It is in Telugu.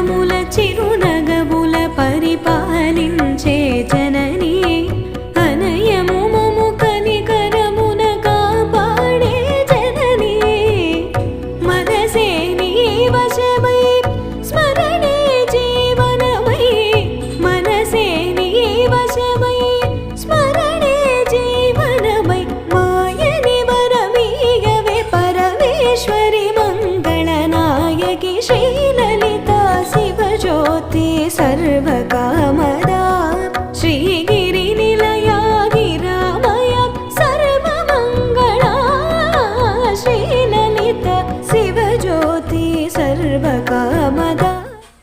జనముల చిరునగవుల పరిపాలించే జననీ అనయము మము కనికరమున కాపాడే జననీ మనసే నీ వశమై స్మరణే జీవనమై మనసే నీ వశమై స్మరణే జీవనమై మాయని వరమీయవే పరమేశ్వరి మంగళనాయకి శ్రీలలితా శివజ్యోతి సర్వ